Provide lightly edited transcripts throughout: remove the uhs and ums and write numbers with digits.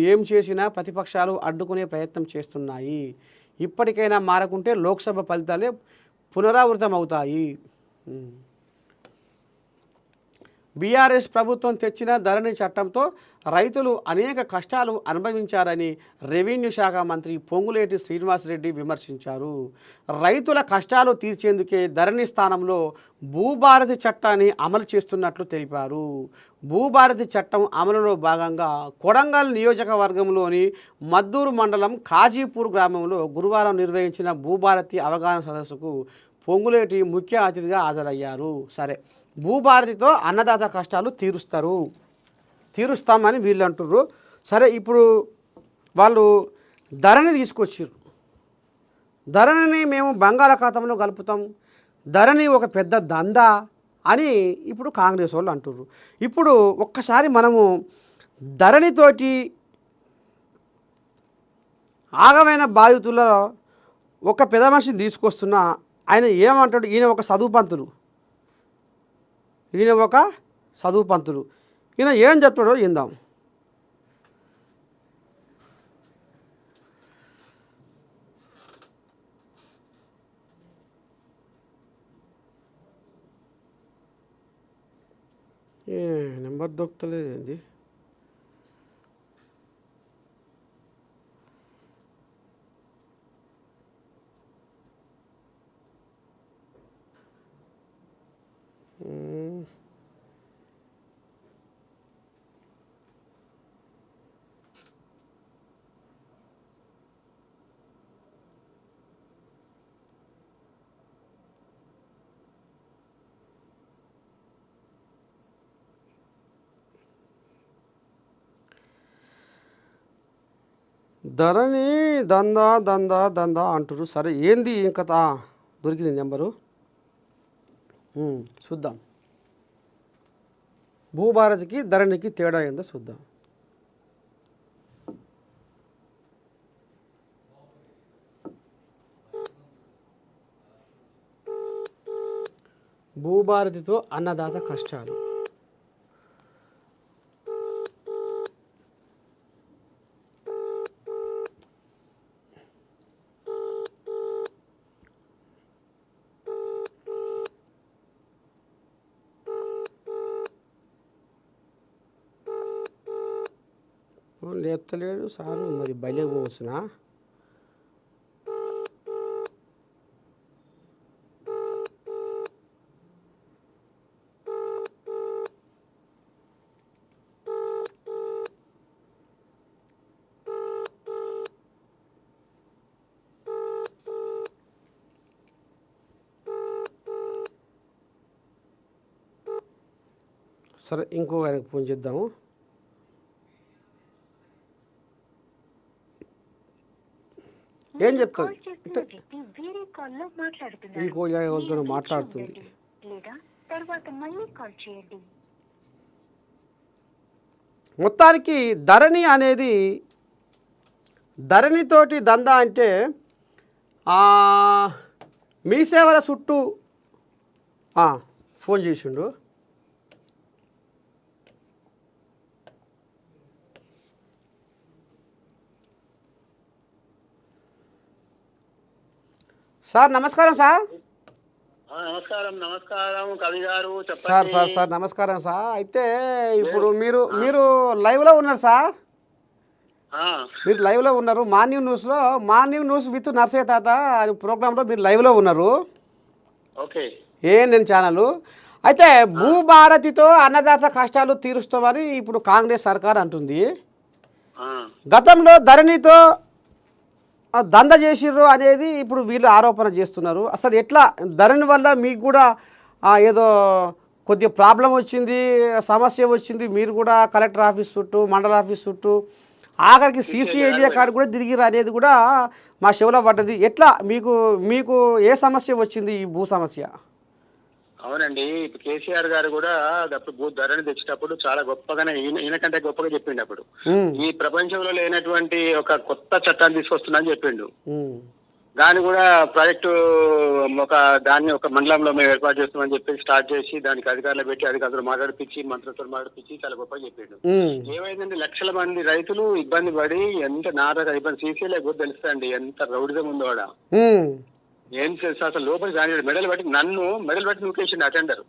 ఏం చేసినా ప్రతిపక్షాలు అడ్డుకునే ప్రయత్నం చేస్తున్నాయి. ఇప్పటికైనా మారకుంటే లోక్సభ ఫలితాలే పునరావృతం అవుతాయి. బీఆర్ఎస్ ప్రభుత్వం తెచ్చిన ధరణి చట్టంతో రైతులు అనేక కష్టాలు అనుభవించారని రెవెన్యూ శాఖ మంత్రి పొంగులేటి శ్రీనివాసరెడ్డి విమర్శించారు. రైతుల కష్టాలు తీర్చేందుకే ధరణి స్థానంలో భూభారతి చట్టాన్ని అమలు చేస్తున్నట్లు తెలిపారు. భూభారతి చట్టం అమలులో భాగంగా కొడంగల్ నియోజకవర్గంలోని మద్దూరు మండలం కాజీపూర్ గ్రామంలో గురువారం నిర్వహించిన భూభారతి అవగాహన సదస్సుకు పొంగులేటి ముఖ్య అతిథిగా హాజరయ్యారు. సరే, భూభారతితో అన్నదాత కష్టాలు తీరుస్తామని వీళ్ళు అంటుర్రు. సరే, ఇప్పుడు వాళ్ళు ధరణి తీసుకొచ్చారు. ధరణిని మేము బంగాళాఖాతంలో కలుపుతాం, ధరణి ఒక పెద్ద దందా అని ఇప్పుడు కాంగ్రెస్ వాళ్ళు అంటుర్రు. ఇప్పుడు ఒక్కసారి మనము ధరణితోటి ఆగమైన బాధితులలో ఒక పెద్ద మనిషిని తీసుకొస్తున్నా ఆయన ఏమంటాడు? ఈయన ఒక చదువు పంతులు, ఈయన ఏం చెప్తాడో విందాం. నెంబర్ దొరుకుతలేదండి. ధరణి దందా అంటారు. సరే, ఏంది ఇంకా దొరికింది నెంబరు, చూద్దాం. భూభారతికి ధరణికి తేడా ఏందో చూద్దాం. భూభారతితో అన్నదాత కష్టాలు. లేపుతలేడు సారు, మరి బయలుకి పోవచ్చునా? సరే, ఇంకో ఆయనకు ఫోన్ చేద్దాము. ఏం చెప్తాను ఇంకో ఎవరితో మాట్లాడుతుంది. మొత్తానికి ధరణి అనేది, ధరణితోటి దందా అంటే మీ సేవల చుట్టూ ఫోన్ చేసిండు. సార్ నమస్కారం సార్. నమస్కారం కవి గారు. సార్ నమస్కారం సార్. అయితే ఇప్పుడు మీరు లైవ్లో ఉన్నారు సార్, మీరు లైవ్లో ఉన్నారు. మార్నింగ్ న్యూస్ విత్ నర్సయ్య తాత అనే ప్రోగ్రాంలో మీరు లైవ్లో ఉన్నారు. ఓకే, నేను ఛానల్. అయితే భూభారతితో అన్నదాత కష్టాలు తీరుస్తామని ఇప్పుడు కాంగ్రెస్ సర్కార్ అంటుంది. గతంలో ధరణితో దంద చేసిర్రు అనేది ఇప్పుడు వీళ్ళు ఆరోపణ చేస్తున్నారు. అసలు ఎట్లా ధరణి వల్ల మీకు కూడా ఏదో కొద్దిగా ప్రాబ్లం వచ్చింది, సమస్య వచ్చింది, మీరు కూడా కలెక్టర్ ఆఫీస్ చుట్టూ, మండల ఆఫీస్ చుట్టూ, ఆఖరికి సీసీ ఏరియా కార్డు కూడా తిరిగిరు అనేది కూడా మా చెవులో పడ్డది. ఎట్లా మీకు ఏ సమస్య వచ్చింది, ఈ భూ సమస్య? అవునండి, ఇప్పుడు కేసీఆర్ గారు కూడా అప్పుడు ధరణి తెచ్చేటప్పుడు చాలా గొప్పగానే, ఈయన కంటే గొప్పగా చెప్పిండు. అప్పుడు ఈ ప్రపంచంలో లేనటువంటి ఒక కొత్త చట్టాన్ని తీసుకొస్తున్నా అని చెప్పిండు. దాన్ని కూడా ప్రాజెక్టు దాన్ని ఒక మండలంలో మేము ఏర్పాటు చేస్తామని చెప్పి స్టార్ట్ చేసి దానికి అధికారులు పెట్టి అధికారులు మాట్లాడిపించి మంత్రులతో మాట్లాడిపించి చాలా గొప్ప చెప్పాడు. ఏమైందంటే లక్షల మంది రైతులు ఇబ్బంది పడి ఎంత నారక ఇబ్బంది సీసీలే కూడా తెలుస్తాండి ఎంత రౌడిజం ఉందో ఆడ. ఏం చేస్తా అసలు లోపలికి రాని మెడల్ బట్టి నూకేసిండు అటెండర్.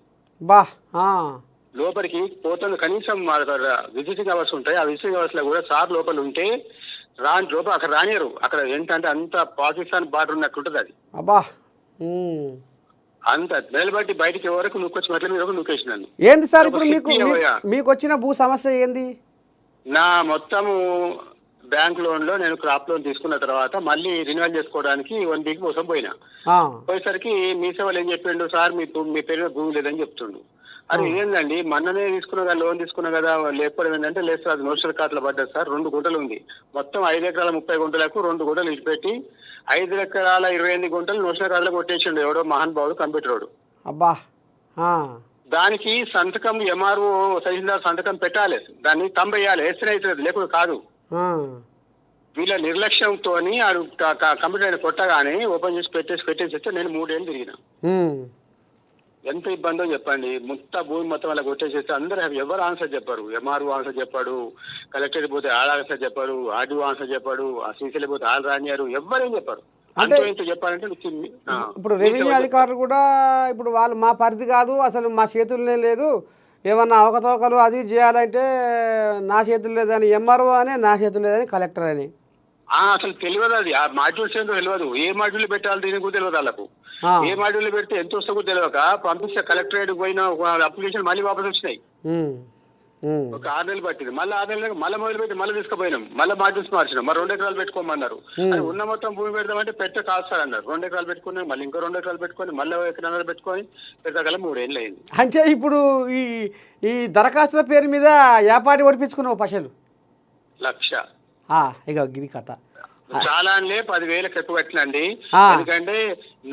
లోపలికి పోతుంది కనీసం విజిటింగ్ అవర్స్ ఉంటాయి. ఆ విజిటింగ్ అవర్స్ లో కూడా సార్ లోపల ఉంటే లోపల అక్కడ రానియరు. అక్కడ ఏంటంటే అంత పాకిస్తాన్ బార్డర్ ఉన్నట్టుంటది అది. అంత నిలబట్టి బయటికి ఎవరకు నుక్కొచ్చి మెట్ల మీద నూకేసినాను. ఏంది సార్ ఇప్పుడు మీకు వచ్చిన భూ సమస్య ఏంది? నా మొత్తము బ్యాంక్ లోన్ లో నేను క్రాప్ లోన్ తీసుకున్న తర్వాత మళ్ళీ రిన్యూవల్ చేసుకోవడానికి 1 వీక్ కోసం పోయేసరికి మీ సేవలు ఏం చెప్పిండు, సార్ మీ పేరు భూమి లేదని చెప్తుండు. అది ఏంటండి మొన్ననే లోన్ తీసుకున్నా కదా, లేకపోవడం ఏంటంటే లేదు సార్ అది నోషల్ ఖాతాలో పడ్డది సార్. 2 గుంటలు ఉంది, మొత్తం 5 ఎకరాల 30 గుంటలకు 2 గుంటలు ఇచ్చిపెట్టి 5 ఎకరాల 28 గుంటలు నోషల్ ఖాతాలో కొట్టేసిండు ఎవడో మహానుభావుడు కంప్యూటర్. దానికి సంతకం ఎంఆర్ఓ తహసీల్దార్ సంతకం పెట్టాలి, దాన్ని తంబేయాలి, వేస్తే అవుతుంది లేకపోతే కాదు. వీళ్ళ నిర్లక్ష్యంతో కంప్యూటర్ కొట్టగానే ఓపెన్ చేసి పెట్టేసి నేను 3 ఏళ్ళు తిరిగిన. ఎంత ఇబ్బందో చెప్పండి. భూమి మొత్తం అలా కొట్టేసేస్తే అందరూ ఎవరు ఆన్సర్ చెప్పారు. ఎంఆర్ఓ ఆన్సర్ చెప్పాడు, కలెక్టర్ పోతే ఆడ ఆన్సర్ చెప్పాడు, ఆర్డీఓ ఆన్సర్ చెప్పాడు, ఆ సీసీలు పోతే ఆళ్ళు రానియారు, ఎవరేం చెప్పారు. అంటే చెప్పాలంటే ఇప్పుడు రెవెన్యూ అధికారులు కూడా ఇప్పుడు వాళ్ళు మా పరిధి కాదు, అసలు మా చేతుల్లోనే లేదు, ఏమన్నా అవకతవకలు అది చేయాలంటే నా చేతులు లేదని ఎంఆర్ఓ అని, నా చేతులు లేదని కలెక్టర్ అని. అసలు తెలియదు, అది ఆ మాడ్యూల్స్ ఏంటో తెలియదు, ఏ మాడ్యూల్ పెట్టాలి దీనికి కూడా తెలియదు వాళ్ళకు. ఏ మాడ్యూల్ పెడితే ఎంత వస్తుందో తెలియక పంపిస్తే కలెక్టరేట్ పోయిన అప్లికేషన్ మళ్ళీ వాపస్ వచ్చినాయి. ఒక 6 నెలలు పట్టింది. మళ్ళీ 6 నెలలకు మళ్ళీ మొదలు పెట్టి మళ్ళీ తీసుకుపోయినాం, మళ్ళీ మాడ్యూల్స్ మార్చినాం. మరి 2 ఎకరాలు పెట్టుకోమన్నారు. అది ఉన్న మొత్తం భూమి పెడదామంటే కాస్తారన్నారు. 2 ఎకరాలు పెట్టుకుని మళ్ళీ ఇంకో 2 ఎకరాలు పెట్టుకొని మళ్ళీ ఎకరాలు పెట్టుకొని పెడతాగల 3 ఏళ్ళు అయింది. అంటే ఇప్పుడు ఈ దరఖాస్తుల పేరు మీద ఏపాటి ఓడిపించుకున్నావు పశలు 1,00,000. ఇక ఇది కథ చాలా 10,000 ఎక్కువ పెట్టినండి. ఎందుకంటే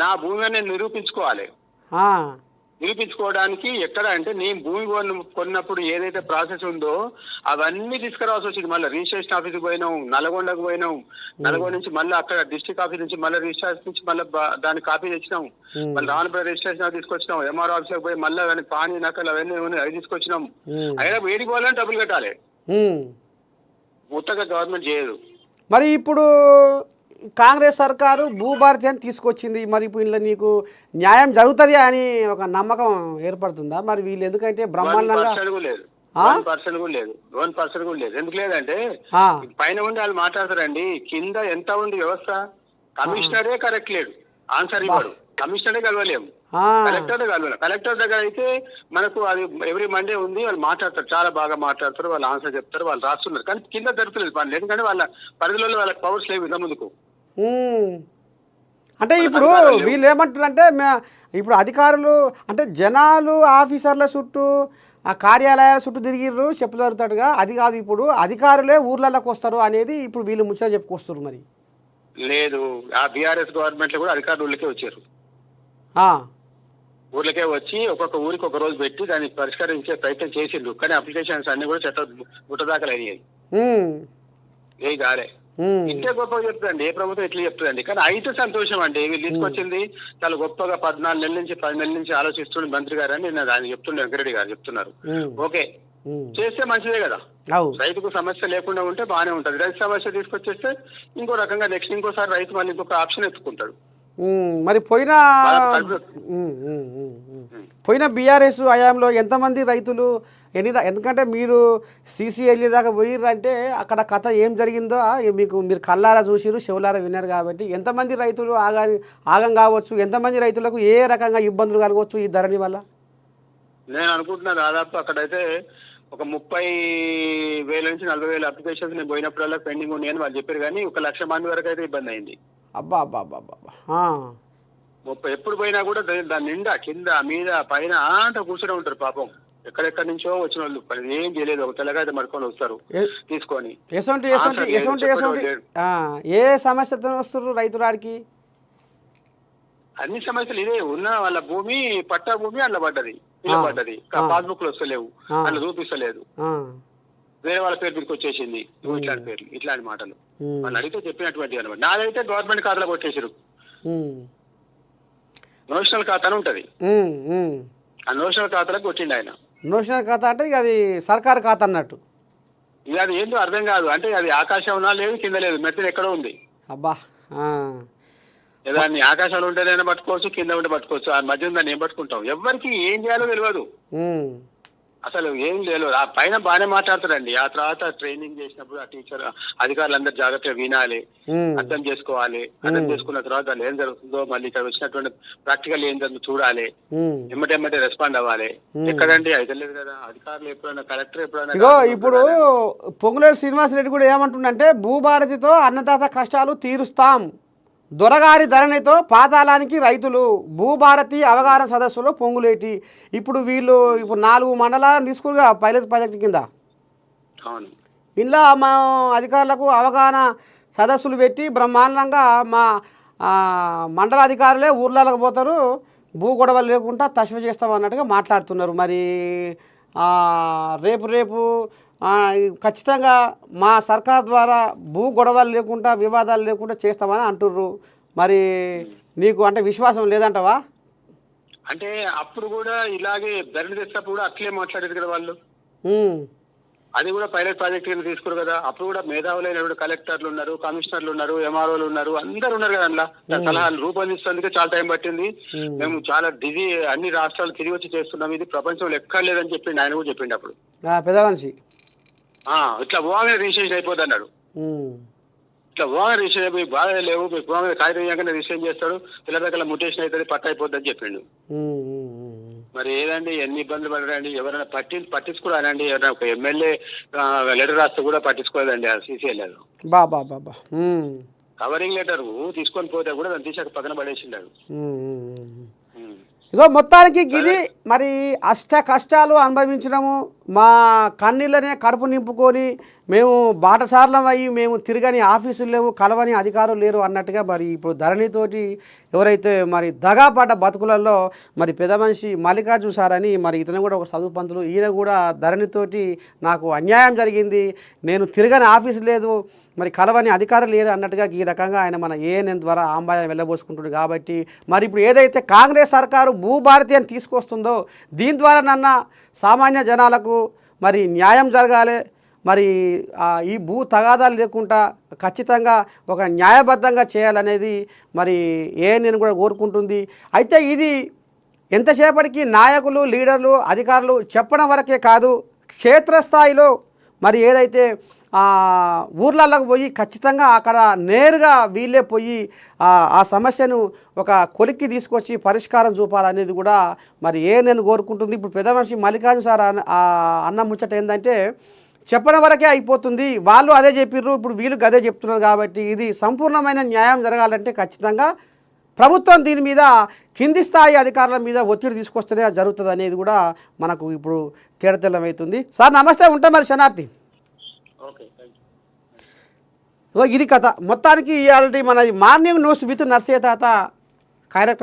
నా భూమి నేను నిరూపించుకోవాలి. నిరూపించుకోవడానికి ఎక్కడ అంటే నేను భూమి కొన్నప్పుడు ఏదైతే ప్రాసెస్ ఉందో అవన్నీ తీసుకురావాల్సి వచ్చింది. మళ్ళీ రిజిస్ట్రేషన్ ఆఫీస్కి పోయినాం, నల్గొండకు పోయినాం, నల్గొండ నుంచి మళ్ళీ అక్కడ డిస్ట్రిక్ట్ ఆఫీస్ నుంచి మళ్ళీ రిజిస్ట్రేషన్ నుంచి మళ్ళీ దాని కాపీ తెచ్చినాం, మళ్ళీ రావణపేట రిజిస్ట్రేషన్ తీసుకొచ్చినాం, ఎంఆర్ఓ ఆఫీస్కి పోయి మళ్ళీ దాని పానీ నకలు అవన్నీ అవి తీసుకొచ్చినాం. అయినా వేడికి పోవాలని డబ్బులు కట్టాలి, మొత్తగా గవర్నమెంట్ చేయదు. మరి ఇప్పుడు కాంగ్రెస్ సర్కారు భూభారతి అని తీసుకొచ్చింది, మరి ఇప్పుడు ఇంట్లో నీకు న్యాయం జరుగుతుంది అని ఒక నమ్మకం ఏర్పడుతుందా? మరి వీళ్ళు ఎందుకంటే బ్రహ్మాండంగా 1% కూడా లేదు. ఎందుకు లేదంటే పైన ఉండి వాళ్ళు మాట్లాడతారండి, కింద ఎంత ఉంది వ్యవస్థ. కమిషనరే కరెక్ట్ లేడు, ఆన్సర్ ఇవ్వడు. కమిషనరే కలవలేము, కలెక్టర్ కలవలేము. కలెక్టర్ దగ్గర అయితే మనకు అది ఎవ్రీ మండే ఉంది, వాళ్ళు మాట్లాడతారు, చాలా బాగా మాట్లాడతారు, వాళ్ళు ఆన్సర్ చెప్తారు, వాళ్ళు రాస్తున్నారు. కానీ కింద జరుగుతుంది పని, ఎందుకంటే వాళ్ళ పరిధిలో వాళ్ళకి పవర్స్ లేవు ఇంత ముందుకు. అంటే ఇప్పుడు వీళ్ళు ఏమంటారంటే ఇప్పుడు అధికారులు అంటే జనాలు ఆఫీసర్ల చుట్టూ ఆ కార్యాలయాల చుట్టూ తిరిగిర్రు చెప్పుదరుతాడుగా, అది కాదు ఇప్పుడు అధికారులే ఊర్లలోకి వస్తారు అనేది ఇప్పుడు వీళ్ళు ముచ్చట చెప్పుకొస్తారు. మరి లేదు, ఆ బీఆర్ఎస్ గవర్నమెంట్ లో కూడా అధికారులు ఊళ్ళకే వచ్చారు, ఊర్లకే వచ్చి ఒక్కొక్క ఊరికి ఒక రోజు పెట్టి దాన్ని పరిష్కరించే ప్రయత్నం చేసిండ్రు. కానీ అప్లికేషన్స్ అన్ని కూడా గుట్టదాఖలు అయినాయి, ఏ గారే. ఇంతే గొప్పగా చెప్తుందండి, ఏ ప్రభుత్వం ఎట్లా చెప్తుందండి. కానీ అయితే సంతోషం అండి, వీళ్ళు తీసుకొచ్చింది చాలా గొప్పగా. 14 నెలల నుంచి 10 నెలల నుంచి ఆలోచిస్తుండే మంత్రి గారు అని నేను ఆయన చెప్తుండే, వెంకరెడ్డి గారు చెప్తున్నారు. ఓకే, చేస్తే మంచిదే కదా, రైతుకు సమస్య లేకుండా ఉంటే బాగానే ఉంటది. రైతు సమస్య తీసుకొచ్చేస్తే ఇంకో రకంగా నెక్స్ట్ ఇంకోసారి రైతు మళ్ళీ ఇంకొక ఆప్షన్ ఎత్తుకుంటాడు. మరి పోయిన బీఆర్ఎస్ హయాంలో ఎంతమంది రైతులు ఎందుకంటే మీరు సీసీఎల్ఏ దాకా పోయిర్రంటే అక్కడ కథ ఏం జరిగిందో మీరు కళ్ళారా చూసిరు, చెవులారా విన్నారు. కాబట్టి ఎంతమంది రైతులు ఆగం కావచ్చు, ఎంతమంది రైతులకు ఏ రకంగా ఇబ్బందులు కలగవచ్చు ఈ ధరణి వల్ల? నేను అనుకుంటున్నా దాదాపు అక్కడైతే ఒక 30,000 నుంచి 40,000 అప్లికేషన్స్ నేను పోయినప్పుడల్లా పెండింగ్ ఉన్నాయని వాళ్ళు చెప్పారు. కానీ 1,00,000 మంది వరకు అయితే ఇబ్బంది అయింది. అబ్బా అబ్బా అబ్బా అబ్బా. ఎప్పుడు పోయినా కూడా దాని నిండా కింద మీద పైన అంతా కూర్చొని ఉంటారు పాపం. ఎక్కడెక్కడి నుంచో వచ్చిన వాళ్ళు ఏం చేయలేదు, ఒక తెల్లగాయ మడుకొని వస్తారు తీసుకొని. ఏ సమస్యతో వస్తారు రైతురాడికి? అన్ని సమస్యలు ఇదే ఉన్న వాళ్ళ భూమి, పట్టా భూమి అందులో పడ్డది, ఇలా పడ్డది, పాస్బుక్ లో వస్తలేవు, అందులో చూపిస్తలేదు, వేరే వాళ్ళ పేరు మీకు వచ్చేసింది, ఇట్లాంటి పేర్లు, ఇట్లాంటి మాటలు వాళ్ళు అడిగితే చెప్పినటువంటి అనమాట. నాదైతే గవర్నమెంట్ ఖాతాలో కొట్టేసారు. నోషనల్ ఖాతా అని ఉంటది. ఆ నోషనల్ ఖాతాలకు కొట్టిండు ఆయన. నోషనల్ ఖాతా అంటే ఇక అది సర్కారు ఖాతా అన్నట్టు. ఇక అది ఏందో అర్థం కాదు. అంటే అది ఆకాశం లేదు, కింద లేదు, మెత్తన ఎక్కడో ఉంది. అబ్బా. దాన్ని ఆకాశంలో ఉంటేనైనా పట్టుకోవచ్చు, కింద ఉంటే పట్టుకోవచ్చు. ఆ మధ్య దాన్ని ఏం పట్టుకుంటాం? ఎవరికి ఏం చేయాలో తెలియదు, అసలు ఏం లేదు. ఆ పైన బాగానే మాట్లాడతారండి. ఆ తర్వాత ట్రైనింగ్ చేసినప్పుడు ఆ టీచర్ అధికారులందరూ జాగ్రత్తగా వినాలి, అర్థం చేసుకోవాలి. అర్థం చేసుకున్న తర్వాత దాన్ని ఏం జరుగుతుందో మళ్ళీ ఇక్కడ వచ్చినటువంటి ప్రాక్టికల్ ఏం జరుగుతుందో చూడాలి, ఎమ్మటెమ్మటే రెస్పాండ్ అవ్వాలి. ఎక్కడండి అయితే లేదు కదా. అధికారులు ఎప్పుడైనా, కలెక్టర్ ఎప్పుడైనా. ఇగో ఇప్పుడు పొంగులేటి శ్రీనివాసరెడ్డి కూడా ఏమంటుండంటే, భూభారతితో అన్నదాత కష్టాలు తీరుస్తాం, దొరగారి ధరణితో పాతాళానికి రైతులు, భూభారతి అవగాహన సదస్సులో పొంగులేటి. ఇప్పుడు వీళ్ళు ఇప్పుడు 4 మండలాలను తీసుకురుగా పైలట్ ప్రాజెక్టు కింద. ఇంట్లో మా అధికారులకు అవగాహన సదస్సులు పెట్టి బ్రహ్మాండంగా మా మండలాధికారులే ఊర్లలోకి పోతారు, భూ గొడవలు లేకుండా తశ్వ చేస్తాం అన్నట్టుగా మాట్లాడుతున్నారు. మరి రేపు ఖచ్చితంగా మా సర్కార్ ద్వారా భూ గొడవలు లేకుండా, వివాదాలు లేకుండా చేస్తామని అంటుర్రు. మరి నీకు అంటే విశ్వాసం లేదంటవా? అంటే అప్పుడు కూడా ఇలాగే ధరణి తెచ్చినప్పుడు కూడా అట్లే మాట్లాడేది కదా వాళ్ళు. అది కూడా పైలట్ ప్రాజెక్ట్ కింద తీసుకురు కదా. అప్పుడు కూడా మేధావులైన కలెక్టర్లు ఉన్నారు, కమిషనర్లు ఉన్నారు, ఎంఆర్ఓలు ఉన్నారు, అందరు ఉన్నారు కదా. అందులో సలహాలు రూపొందించేందుకే చాలా టైం పట్టింది. మేము చాలా బిజీ, అన్ని రాష్ట్రాలు తిరిగి వచ్చి చేస్తున్నాం, ఇది ప్రపంచంలో ఎక్కర్లేదని చెప్పిండు ఆయన కూడా. చెప్పిండు అప్పుడు పెద్ద మనిషి. ఇట్లా పోగానే రిజిస్ట్రేషన్ అయిపోద్ది అన్నాడు. ఇట్లా పోగానే రిజిస్ట్రేషన్ అయిపోయి బాగా లేవు, మీకు పోగానే కాగితం రిజిస్ట్రేషన్ చేస్తాడు, పిల్లల దగ్గర ముటేషన్ అవుతుంది, పట్ట అయిపోద్ది అని చెప్పిండు. మరి ఏదండి ఎన్ని ఇబ్బందులు పడరండి. ఎవరైనా పట్టించుకోవాలండి. ఎవరైనా ఒక ఎమ్మెల్యే లెటర్ రాస్తే కూడా పట్టించుకోలేదండి ఆ సీసీఎల్. కవరింగ్ లెటర్ తీసుకొని పోతే కూడా దాన్ని తీసాక పక్కన పడేసిండాడు. ఇగో మొత్తానికి గిరి మరి అష్ట కష్టాలు అనుభవించడము, మా కన్నీళ్ళనే కడుపు నింపుకొని మేము బాటసార్లం అయ్యి మేము తిరగని ఆఫీసులు లేవు, కలవని అధికారులు లేరు అన్నట్టుగా మరి ఇప్పుడు ధరణితోటి ఎవరైతే మరి దగాపడ్డ బతుకులలో మరి పెద్ద మనిషి మల్లికార్జున సార్ అని, మరి ఇతను కూడా ఒక చదువు పంతులు, ఈయన కూడా ధరణితోటి నాకు అన్యాయం జరిగింది, నేను తిరగని ఆఫీసు లేదు, మరి కలవని అధికారం లేదు అన్నట్టుగా ఈ రకంగా ఆయన మన ఏఎన్ఎన్ ద్వారా ఆంబాయం వెళ్ళబోసుకుంటుంది. కాబట్టి మరి ఇప్పుడు ఏదైతే కాంగ్రెస్ సర్కారు భూభారతి అని తీసుకొస్తుందో దీని ద్వారా నన్న సామాన్య జనాలకు మరి న్యాయం జరగాలి, మరి ఈ భూ తగాదాలు లేకుండా ఖచ్చితంగా ఒక న్యాయబద్ధంగా చేయాలనేది మరి ఏఎన్ఎన్ కూడా కోరుకుంటుంది. అయితే ఇది ఎంతసేపటికి నాయకులు, లీడర్లు, అధికారులు చెప్పడం వరకే కాదు, క్షేత్రస్థాయిలో మరి ఏదైతే ఊర్లలోకి పోయి ఖచ్చితంగా అక్కడ నేరుగా వీళ్ళే పోయి ఆ సమస్యను ఒక కొలిక్కి తీసుకొచ్చి పరిష్కారం చూపాలనేది కూడా మరి నేను కోరుకుంటుంది. ఇప్పుడు పెద్ద మనిషి మల్లికార్జున సార్ అన్న ముచ్చట ఏంటంటే, చెప్పడం వరకే అయిపోతుంది, వాళ్ళు అదే చెప్పిర్రు, ఇప్పుడు వీళ్ళు అదే చెప్తున్నారు. కాబట్టి ఇది సంపూర్ణమైన న్యాయం జరగాలంటే ఖచ్చితంగా ప్రభుత్వం దీని మీద కింది స్థాయి అధికారుల మీద ఒత్తిడి తీసుకొస్తేనే జరుగుతుంది అనేది కూడా మనకు ఇప్పుడు తేడతెల్లమవుతుంది. సార్ నమస్తే, ఉంటాం మరి శనార్థి. ఇది కథ మొత్తానికి. ఇవాళ మన మార్నింగ్ న్యూస్ విత్ నర్సయ్య తాత కార్యక్రమం